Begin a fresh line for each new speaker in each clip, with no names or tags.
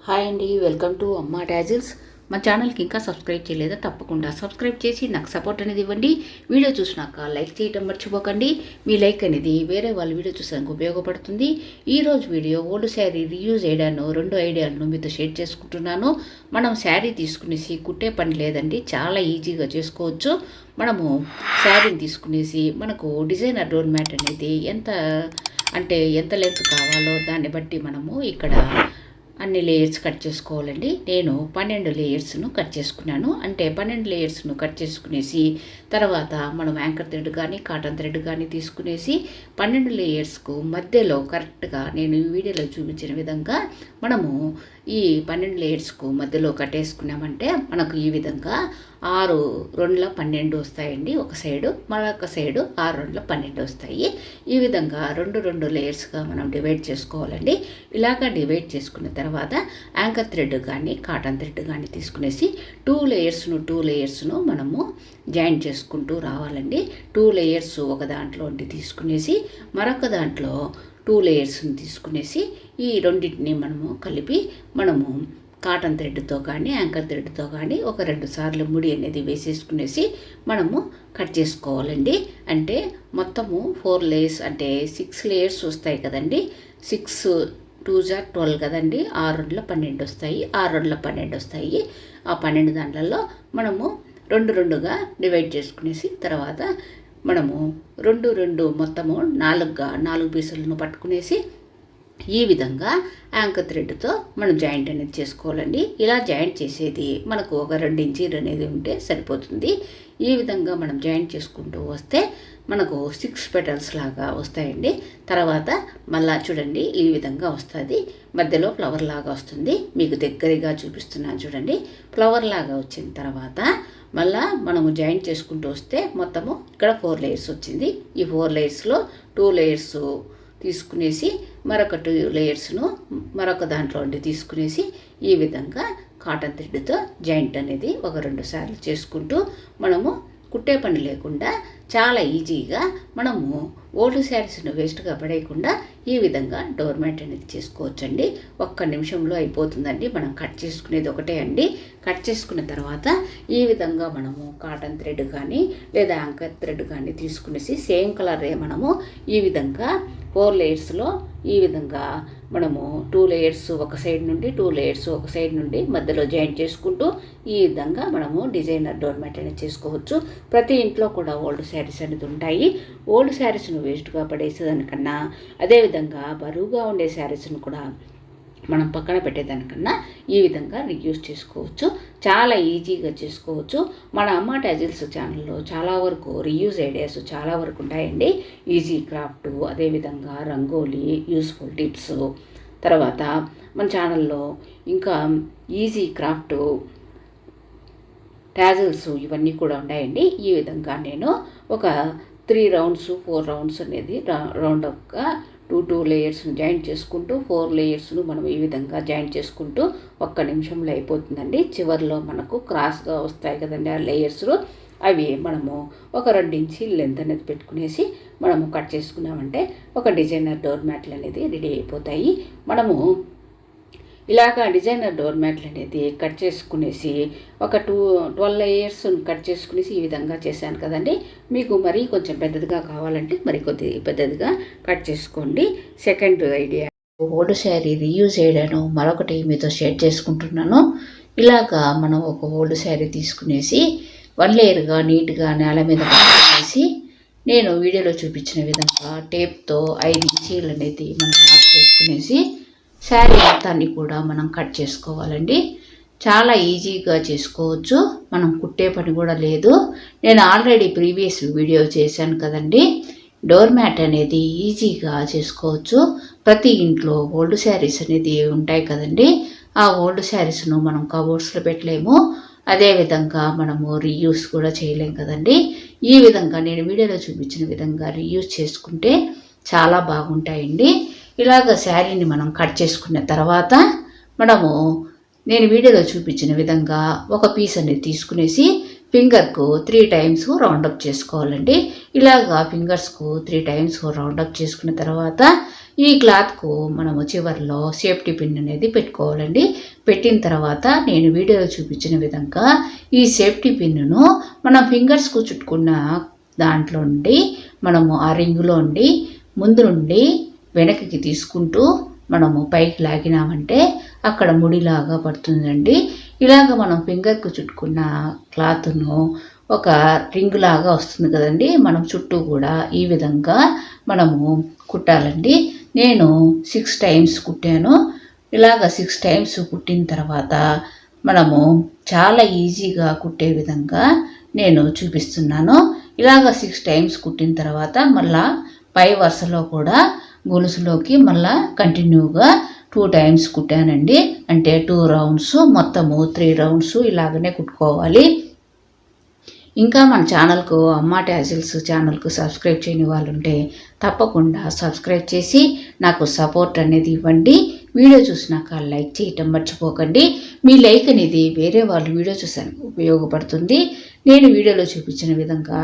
Hi అండి, welcome to అమ్మా tassels. మా ఛానల్కి ఇంకా సబ్స్క్రైబ్ చేయలేదా? తప్పకుండా సబ్స్క్రైబ్ చేసి నాకు సపోర్ట్ అనేది ఇవ్వండి. వీడియో చూసినాక లైక్ చేయడం మర్చిపోకండి. మీ లైక్ అనేది వేరే వాళ్ళు వీడియో చూసానికి ఉపయోగపడుతుంది. ఈరోజు వీడియో ఓల్డ్ శారీ రీయూజ్ చేయడాను 2 ఐడియాలను మీతో షేర్ చేసుకుంటున్నాను. మనం శారీ తీసుకునేసి కుట్టే పని లేదండి, చాలా ఈజీగా చేసుకోవచ్చు. మనము శారీని తీసుకునేసి మనకు డిజైనర్ డోర్ మ్యాట్ అనేది ఎంత లెంత్ కావాలో దాన్ని బట్టి మనము ఇక్కడ అన్ని లేయర్స్ కట్ చేసుకోవాలండి. నేను 12 లేయర్స్ను కట్ చేసుకున్నాను. అంటే 12 లేయర్స్ను కట్ చేసుకునేసి తర్వాత మనం యాంకర్ థ్రెడ్ కానీ కాటన్ థ్రెడ్ కానీ తీసుకునేసి 12 లేయర్స్కు మధ్యలో కరెక్ట్గా నేను ఈ వీడియోలో చూపించిన విధంగా మనము ఈ 12 లేయర్స్కు మధ్యలో కట్టేసుకున్నామంటే మనకు ఈ విధంగా 6 2ల 12 వస్తాయండి. ఒక సైడు మరొక సైడు 6 2ల 12 వస్తాయి. ఈ విధంగా 2 లేయర్స్గా మనం డివైడ్ చేసుకోవాలండి. ఇలాగా డివైడ్ చేసుకున్న తర్వాత యాంకర్ థ్రెడ్ కానీ కాటన్ థ్రెడ్ కానీ తీసుకునేసి 2 లేయర్స్ను మనము జాయిన్ చేసుకుంటూ రావాలండి. 2 లేయర్స్ ఒక దాంట్లో తీసుకునేసి మరొక దాంట్లో 2 లేయర్స్ని తీసుకునేసి ఈ రెండింటిని మనము కాటన్ థ్రెడ్తో కానీ యాంకర్ థ్రెడ్తో కానీ ఒక 2 సార్లు ముడి అనేది వేసేసుకునేసి మనము కట్ చేసుకోవాలండి. అంటే మొత్తము 4 లేయర్స్ అంటే 6 లేయర్స్ వస్తాయి కదండి. 6 2 12 కదండి. 6 2ల 12 వస్తాయి. 6 2ల 12 వస్తాయి. ఆ 12 దాంట్లలో మనము 2గా డివైడ్ చేసుకునేసి తర్వాత మనము 2 మొత్తము 4 పీసులను పట్టుకునేసి ఈ విధంగా యాంకర్ థ్రెడ్తో మనం జాయింట్ అనేది చేసుకోవాలండి. ఇలా జాయింట్ చేసేది మనకు ఒక 2 ఇంచీలు అనేది ఉంటే సరిపోతుంది. ఈ విధంగా మనం జాయింట్ చేసుకుంటూ వస్తే మనకు 6 పెటల్స్ లాగా వస్తాయండి. తర్వాత మళ్ళా చూడండి ఈ విధంగా వస్తుంది. మధ్యలో ఫ్లవర్ లాగా వస్తుంది. మీకు దగ్గరగా చూపిస్తున్నాను చూడండి. ఫ్లవర్ లాగా వచ్చిన తర్వాత మళ్ళా మనము జాయింట్ చేసుకుంటూ వస్తే మొత్తము ఇక్కడ 4 లేయర్స్ వచ్చింది. ఈ 4 లేయర్స్లో 2 లేయర్స్ తీసుకునేసి మరొక 2 లేయర్స్ను మరొక దాంట్లో తీసుకునేసి ఈ విధంగా కాటన్ థ్రెడ్తో జాయింట్ అనేది ఒక 2 సార్లు చేసుకుంటూ మనము కుట్టే పని లేకుండా చాలా ఈజీగా మనము ఓల్డ్ శారీస్ను వేస్ట్గా పడేయకుండా ఈ విధంగా డోర్ మ్యాట్ అనేది చేసుకోవచ్చండి. 1 నిమిషంలో అయిపోతుందండి. మనం కట్ చేసుకునేది ఒకటే అండి. కట్ చేసుకున్న తర్వాత ఈ విధంగా మనము కాటన్ థ్రెడ్ కానీ లేదా యాంకర్ థ్రెడ్ కానీ తీసుకునేసి సేమ్ కలరే మనము ఈ విధంగా 4 లేయర్స్లో ఈ విధంగా మనము 2 లేయర్స్ ఒక సైడ్ నుండి 2 లేయర్స్ ఒక సైడ్ నుండి మధ్యలో జాయింట్ చేసుకుంటూ ఈ విధంగా మనము డిజైనర్ డోర్ మ్యాట్ అనేది చేసుకోవచ్చు. ప్రతి ఇంట్లో కూడా ఓల్డ్ శారీస్ అనేది ఉంటాయి. ఓల్డ్ శారీస్ను వేస్ట్గా పడేసేదానికన్నా అదేవిధంగా బరువుగా ఉండే శారీస్ను కూడా మనం పక్కన పెట్టేదానికన్నా ఈ విధంగా రీయూజ్ చేసుకోవచ్చు. చాలా ఈజీగా చేసుకోవచ్చు. మన అమ్మ టాజిల్స్ ఛానల్లో చాలా వరకు రీయూజ్ ఐడియాస్ చాలా వరకు ఉంటాయండి. ఈజీ క్రాఫ్ట్, అదేవిధంగా రంగోలీ, యూస్ఫుల్ టిప్స్, తర్వాత మన ఛానల్లో ఇంకా ఈజీ క్రాఫ్ట్ టాజిల్స్ ఇవన్నీ కూడా ఉన్నాయండి. ఈ విధంగా నేను ఒక 3 రౌండ్స్ 4 రౌండ్స్ అనేది రౌండప్గా 2 లేయర్స్ను జాయింట్ చేసుకుంటూ 4 లేయర్స్ను మనం ఈ విధంగా జాయింట్ చేసుకుంటూ 1 నిమిషంలో అయిపోతుందండి. చివరిలో మనకు క్రాస్గా వస్తాయి కదండి ఆ లేయర్స్, అవి మనము ఒక 2 ఇంచీల లెంత్ అనేది పెట్టుకునేసి మనము కట్ చేసుకున్నామంటే ఒక డిజైనర్ డోర్ మ్యాట్లు అనేది రెడీ అయిపోతాయి. మనము ఇలాగా డిజైనర్ డోర్ మ్యాట్లు అనేది కట్ చేసుకునేసి ఒక 12 లేయర్స్ కట్ చేసుకునేసి ఈ విధంగా చేశాను కదండి. మీకు మరీ కొంచెం పెద్దదిగా కావాలంటే కొద్ది పెద్దదిగా కట్ చేసుకోండి. Second idea old sari reuse చేయడాను మరొకటి మీతో షేర్ చేసుకుంటున్నాను. ఇలాగా మనం ఒక ఓల్డ్ శారీ తీసుకునేసి 1 లేయర్గా నీట్గా నేల మీద వేసి నేను వీడియోలో చూపించిన విధంగా టేప్తో 5 ఇంచీలు అనేది మనం మార్క్ చేసుకునేసి శారీ మొత్తాన్ని కూడా మనం కట్ చేసుకోవాలండి. చాలా ఈజీగా చేసుకోవచ్చు. మనం కుట్టే పని కూడా లేదు. నేను ఆల్రెడీ ప్రీవియస్ వీడియో చేశాను కదండి. డోర్ మ్యాట్ అనేది ఈజీగా చేసుకోవచ్చు. ప్రతి ఇంట్లో ఓల్డ్ శారీస్ అనేది ఉంటాయి కదండి. ఆ ఓల్డ్ శారీస్ను మనం కబోర్డ్స్లో పెట్టలేము. అదేవిధంగా మనము రీయూస్ కూడా చేయలేం కదండి. ఈ విధంగా నేను వీడియోలో చూపించిన విధంగా రీయూస్ చేసుకుంటే చాలా బాగుంటాయండి. ఇలాగ శారీని మనం కట్ చేసుకున్న తర్వాత నేను వీడియోలో చూపించిన విధంగా ఒక పీస్ అనేది తీసుకునేసి ఫింగర్కు 3 టైమ్స్ రౌండప్ చేసుకోవాలండి. ఇలాగా ఫింగర్స్కు 3 టైమ్స్ రౌండప్ చేసుకున్న తర్వాత ఈ క్లాత్కు మనము చివరిలో సేఫ్టీ పిన్ అనేది పెట్టుకోవాలండి. పెట్టిన తర్వాత నేను వీడియోలో చూపించిన విధంగా ఈ సేఫ్టీ పిన్ను మన ఫింగర్స్కు చుట్టుకున్న దాంట్లో నుండి మనము ఆ రింగులో నుండి ముందు నుండి వెనక్కి తీసుకుంటూ మనము పైకి లాగినామంటే అక్కడ ముడిలాగా పడుతుందండి. ఇలాగ మనం ఫింగర్కు చుట్టుకున్న క్లాత్ను ఒక రింగ్ లాగా వస్తుంది కదండి. మనం చుట్టూ కూడా ఈ విధంగా మనము కుట్టాలండి. నేను 6 టైమ్స్ కుట్టాను. ఇలాగ 6 టైమ్స్ కుట్టిన తర్వాత మనము చాలా ఈజీగా కుట్టే విధంగా నేను చూపిస్తున్నాను. ఇలాగ 6 టైమ్స్ కుట్టిన తర్వాత మళ్ళా పై వరుసలో కూడా గొలుసులోకి మళ్ళా కంటిన్యూగా 2 టైమ్స్ కుట్టానండి. అంటే 2 రౌండ్స్, మొత్తము 3 రౌండ్స్ ఇలాగనే కుట్టుకోవాలి. ఇంకా మన ఛానల్కు అమ్మ టాజిల్స్ ఛానల్కు సబ్స్క్రైబ్ చేయని వాళ్ళు ఉంటే తప్పకుండా సబ్స్క్రైబ్ చేసి నాకు సపోర్ట్ అనేది ఇవ్వండి. వీడియో చూసినాక లైక్ చేయటం మర్చిపోకండి. మీ లైక్ అనేది వేరే వాళ్ళు వీడియో చూసానికి ఉపయోగపడుతుంది. నేను వీడియోలో చూపించిన విధంగా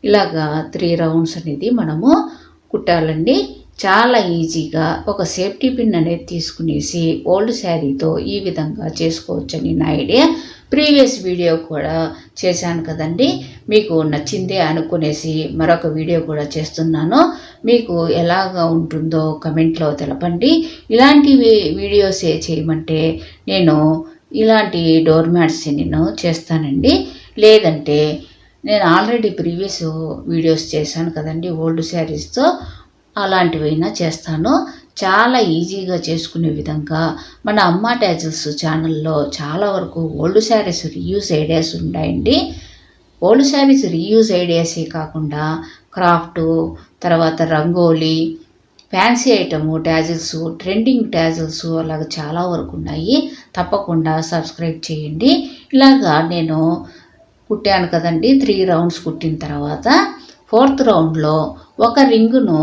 ఇలాగా 3 రౌండ్స్ అనేది మనము కుట్టాలండి. చాలా ఈజీగా ఒక సేఫ్టీ పిన్ అనేది తీసుకునేసి ఓల్డ్ శారీతో ఈ విధంగా చేసుకోవచ్చని నా ఐడియా. ప్రీవియస్ వీడియో కూడా చేశాను కదండి. మీకు నచ్చిందే అనుకునేసి మరొక వీడియో కూడా చేస్తున్నాను. మీకు ఎలాగా ఉంటుందో కమెంట్లో తెలపండి. ఇలాంటి వీడియోస్ చేయమంటే నేను ఇలాంటి డోర్ మ్యాట్స్ నేను చేస్తానండి. లేదంటే నేను ఆల్రెడీ ప్రీవియస్ వీడియోస్ చేశాను కదండి ఓల్డ్ శారీస్తో, అలాంటివైనా చేస్తాను. చాలా ఈజీగా చేసుకునే విధంగా మన అమ్మ టాజిల్స్ ఛానల్లో చాలా వరకు ఓల్డ్ శారీస్ రీయూజ్ ఐడియాస్ ఉన్నాయండి. ఓల్డ్ శారీస్ రీయూజ్ ఐడియాసే కాకుండా క్రాఫ్ట్, తర్వాత rangoli, fancy item tassels, trending tassels అలాగ చాలా వరకు ఉన్నాయి. తప్పకుండా సబ్స్క్రైబ్ చేయండి. ఇలాగా నేను కుట్టాను కదండి. 3 రౌండ్స్ కుట్టిన తర్వాత 4th రౌండ్లో ఒక రింగును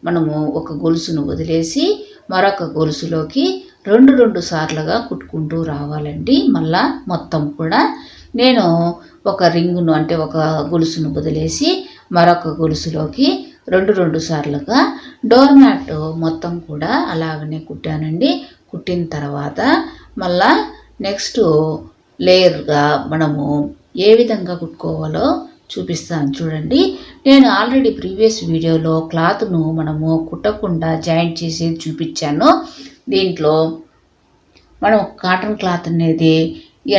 మనము ఒక గొలుసును వదిలేసి మరొక గొలుసులోకి 2 సార్లుగా కుట్టుకుంటూ రావాలండి. మళ్ళా మొత్తం కూడా నేను ఒక రింగును అంటే ఒక గొలుసును వదిలేసి మరొక గొలుసులోకి 2 సార్లుగా డోర్ మ్యాట్ మొత్తం కూడా అలాగనే కుట్టానండి. కుట్టిన తర్వాత మళ్ళా నెక్స్ట్ లేయర్గా మనము ఏ విధంగా కుట్టుకోవాలో చూపిస్తాను చూడండి. నేను ఆల్రెడీ ప్రీవియస్ వీడియోలో క్లాత్ను మనము కుట్టకుండా జాయింట్ చేసి చూపించాను. దీంట్లో మనం కాటన్ క్లాత్ అనేది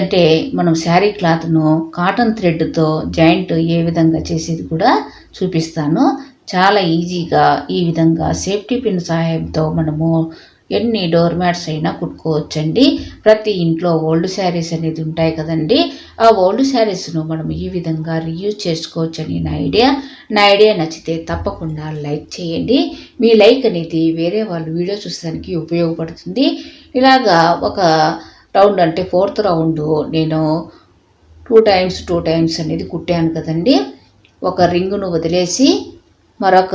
అంటే మనం శారీ క్లాత్ను కాటన్ థ్రెడ్తో జాయింట్ ఏ విధంగా చేసేది కూడా చూపిస్తాను. చాలా ఈజీగా ఈ విధంగా సేఫ్టీ పిన్ సహాయంతో మనము ఎన్ని డోర్ మ్యాట్స్ అయినా కుట్టుకోవచ్చండి. ప్రతి ఇంట్లో ఓల్డ్ శారీస్ అనేది ఉంటాయి కదండి. ఆ ఓల్డ్ శారీస్ను మనం ఈ విధంగా రీయూజ్ చేసుకోవచ్చని నా ఐడియా నచ్చితే తప్పకుండా లైక్ చేయండి. మీ లైక్ అనేది వేరే వాళ్ళు వీడియో చూసడానికి ఉపయోగపడుతుంది. ఇలాగా ఒక రౌండ్ అంటే 4th రౌండ్ నేను 2 టైమ్స్ అనేది కుట్టాను కదండి. ఒక రింగును వదిలేసి మరొక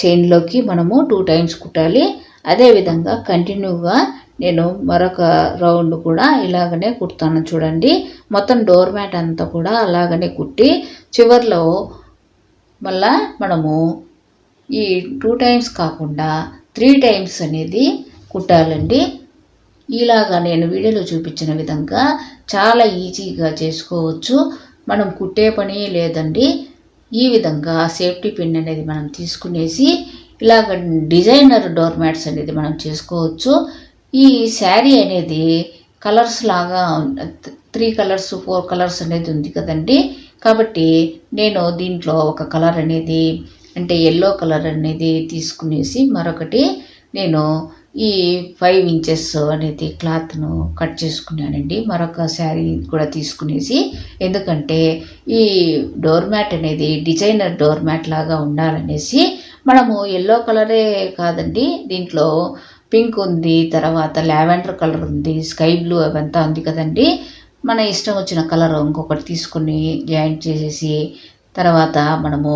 చైన్లోకి మనము 2 టైమ్స్ కుట్టాలి. అదేవిధంగా కంటిన్యూగా నేను మరొక రౌండ్ కూడా ఇలాగనే కుడతాను చూడండి. మొత్తం డోర్ మ్యాట్ అంతా కూడా అలాగనే కుట్టి చివర్లో మళ్ళా మనము ఈ 2 టైమ్స్ కాకుండా 3 టైమ్స్ అనేది కుట్టాలండి. ఇలాగా నేను వీడియోలో చూపించిన విధంగా చాలా ఈజీగా చేసుకోవచ్చు. మనం కుట్టే పని లేదండి. ఈ విధంగా సేఫ్టీ పిన్ అనేది మనం తీసుకునేసి ఇలాగ డిజైనర్ డోర్ మ్యాట్స్ అనేది మనం చేసుకోవచ్చు. ఈ శారీ అనేది కలర్స్ లాగా 3 కలర్స్ 4 కలర్స్ అనేది ఉంది కదండి. కాబట్టి నేను దీంట్లో ఒక కలర్ అనేది అంటే ఎల్లో కలర్ అనేది తీసుకునేసి మరొకటి నేను ఈ 5 ఇంచెస్ అనేది క్లాత్ను కట్ చేసుకున్నానండి. మరొక శారీ కూడా తీసుకునేసి, ఎందుకంటే ఈ డోర్ మ్యాట్ అనేది డిజైనర్ డోర్ మ్యాట్ లాగా ఉండాలనేసి మనము ఎల్లో కలరే కాదండి, దీంట్లో పింక్ ఉంది, తర్వాత లావెండర్ కలర్ ఉంది, స్కై బ్లూ అవంతా ఉంది కదండి. మన ఇష్టం వచ్చిన కలర్ ఇంకొకటి తీసుకుని జాయింట్ చేసేసి తర్వాత మనము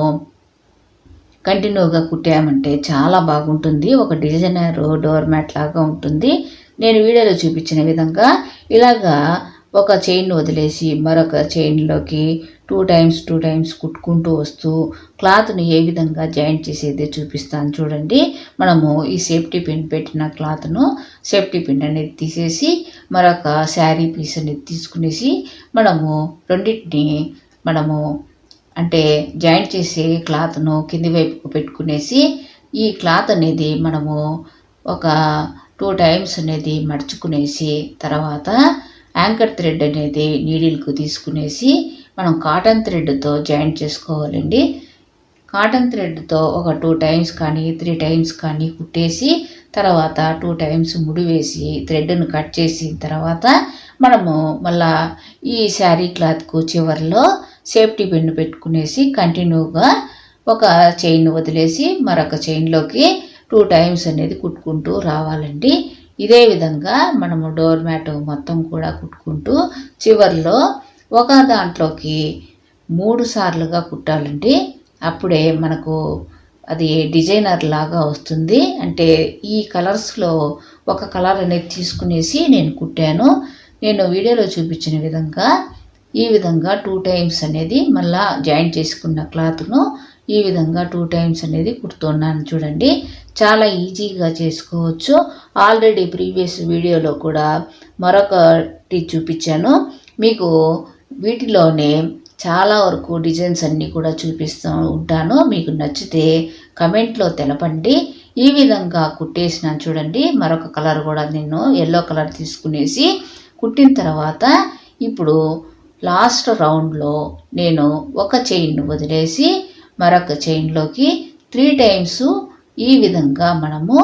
కంటిన్యూగా కుట్టామంటే చాలా బాగుంటుంది. ఒక డిజైనర్ డోర్ మ్యాట్ లాగా ఉంటుంది. నేను వీడియోలో చూపించిన విధంగా ఇలాగా ఒక చైన్ వదిలేసి మరొక చైన్లోకి 2 టైమ్స్ కుట్టుకుంటూ వస్తూ క్లాత్ని ఏ విధంగా జాయింట్ చేసేది చూపిస్తాను చూడండి. మనము ఈ సేఫ్టీ పిన్ పెట్టిన క్లాత్ను సేఫ్టీ పిన్ అనేది తీసేసి మరొక శారీ పీస్ అనేది తీసుకునేసి మనము రెండింటిని మనము అంటే జాయింట్ చేసే క్లాత్ను కింది వైపుకు పెట్టుకునేసి ఈ క్లాత్ అనేది మనము ఒక 2 టైమ్స్ అనేది మడుచుకునేసి తర్వాత యాంకర్ థ్రెడ్ అనేది నీడిల్కు తీసుకునేసి మనం కాటన్ థ్రెడ్తో జాయింట్ చేసుకోవాలండి. కాటన్ థ్రెడ్తో ఒక 2 టైమ్స్ కానీ 3 టైమ్స్ కానీ కుట్టేసి తర్వాత 2 టైమ్స్ ముడివేసి థ్రెడ్ను కట్ చేసిన తర్వాత మనము మళ్ళా ఈ శారీ క్లాత్కు చివరిలో సేఫ్టీ పిన్ పెట్టుకునేసి కంటిన్యూగా ఒక చైన్ వదిలేసి మరొక చైన్లోకి 2 టైమ్స్ అనేది కుట్టుకుంటూ రావాలండి. ఇదే విధంగా మనము డోర్ మ్యాట్ మొత్తం కూడా కుట్టుకుంటూ చివరిలో ఒక దాంట్లోకి 3 సార్లుగా కుట్టాలండి. అప్పుడే మనకు అది డిజైనర్ లాగా వస్తుంది. అంటే ఈ కలర్స్లో ఒక కలర్ అనేది తీసుకునేసి నేను కుట్టాను. నేను వీడియోలో చూపించిన విధంగా ఈ విధంగా 2 టైమ్స్ అనేది మళ్ళా జాయింట్ చేసుకున్న క్లాత్ను ఈ విధంగా 2 టైమ్స్ అనేది కుడుతున్నాను చూడండి. చాలా ఈజీగా చేసుకోవచ్చు. ఆల్రెడీ ప్రీవియస్ వీడియోలో కూడా మరొకటి చూపించాను మీకు. వీటిలోనే చాలా వరకు డిజైన్స్ అన్నీ కూడా చూపిస్తూ ఉంటాను. మీకు నచ్చితే కమెంట్లో తెలపండి. ఈ విధంగా కుట్టేసినాను చూడండి. మరొక కలర్ కూడా నేను ఎల్లో కలర్ తీసుకునేసి కుట్టిన తర్వాత ఇప్పుడు లాస్ట్ రౌండ్లో నేను ఒక చైన్ వదిలేసి మరొక చైన్లోకి 3 టైమ్స్ ఈ విధంగా మనము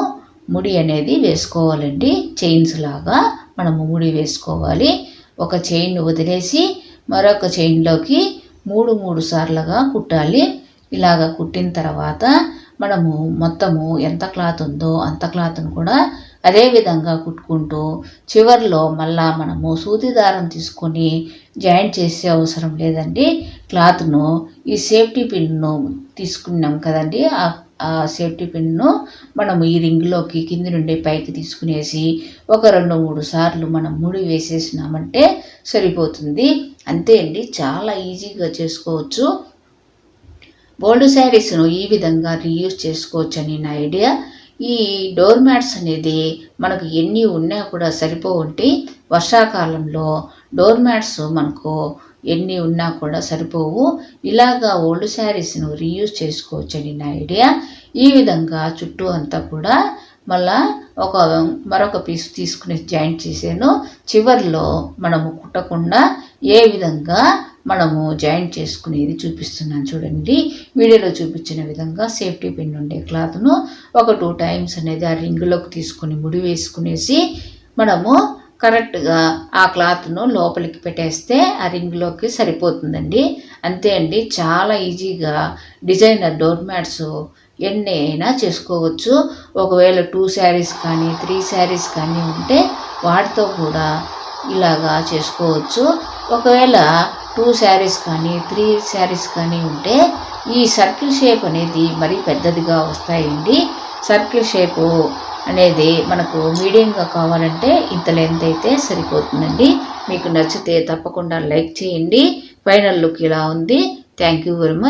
ముడి అనేది వేసుకోవాలండి. చైన్స్ లాగా మనము ముడి వేసుకోవాలి. ఒక చైన్ వదిలేసి మరొక చైన్లోకి 3 సార్లుగా కుట్టాలి. ఇలాగ కుట్టిన తర్వాత మనము మొత్తము ఎంత క్లాత్ ఉందో అంత క్లాత్ను కూడా అదే విధంగా కుట్టుకుంటూ చివరిలో మళ్ళా మనము సూది దారం తీసుకొని జాయింట్ చేసే అవసరం లేదండి. క్లాత్ను ఈ సేఫ్టీ పిన్ను తీసుకున్నాం కదండి, ఆ సేఫ్టీ పిన్ను మనము ఈ రింగ్లోకి కింది నుండి పైకి తీసుకునేసి ఒక 2-3 సార్లు మనం ముడి వేసేసినామంటే సరిపోతుంది. అంతే అండి, చాలా ఈజీగా చేసుకోవచ్చు. బోల్డ్ శారీస్ను ఈ విధంగా రీయూజ్ చేసుకోవచ్చు అని నా ఐడియా. ఈ డోర్ మ్యాట్స్ అనేది మనకు ఎన్ని ఉన్నా కూడా సరిపోవుంటే వర్షాకాలంలో డోర్ మ్యాట్స్ మనకు ఎన్ని ఉన్నా కూడా సరిపోవు. ఇలాగా ఓల్డ్ శారీస్ను రీయూజ్ చేసుకోవచ్చు అని నా ఐడియా. ఈ విధంగా చుట్టూ అంతా కూడా మళ్ళా మరొక పీస్ తీసుకుని జాయింట్ చేసాను. చివరిలో మనము కుట్టకుండా ఏ విధంగా మనము జాయింట్ చేసుకునేది చూపిస్తున్నాను చూడండి. వీడియోలో చూపించిన విధంగా సేఫ్టీ పిన్ ఉండే క్లాత్ను ఒక 2 టైమ్స్ అనేది ఆ రింగులోకి తీసుకుని ముడి వేసుకునేసి మనము కరెక్ట్గా ఆ క్లాత్ను లోపలికి పెట్టేస్తే ఆ రింగ్లోకి సరిపోతుందండి. అంతే అండి, చాలా ఈజీగా డిజైనర్ డోర్ మ్యాట్స్ ఎన్ని అయినా చేసుకోవచ్చు. ఒకవేళ 2 శారీస్ కానీ 3 శారీస్ కానీ ఉంటే వాటితో కూడా ఇలాగా చేసుకోవచ్చు. ఒకవేళ 2 శారీస్ కానీ 3 శారీస్ కానీ ఉంటే ఈ సర్కిల్ షేప్ అనేది మరీ పెద్దదిగా వస్తాయండి. సర్కిల్ షేపు అనేది మనకు మీడియంగా కావాలంటే ఇంత లెంత్ అయితే సరిపోతుందండి. మీకు నచ్చితే తప్పకుండా లైక్ చేయండి. ఫైనల్ లుక్ ఇలా ఉంది. Thank you very much.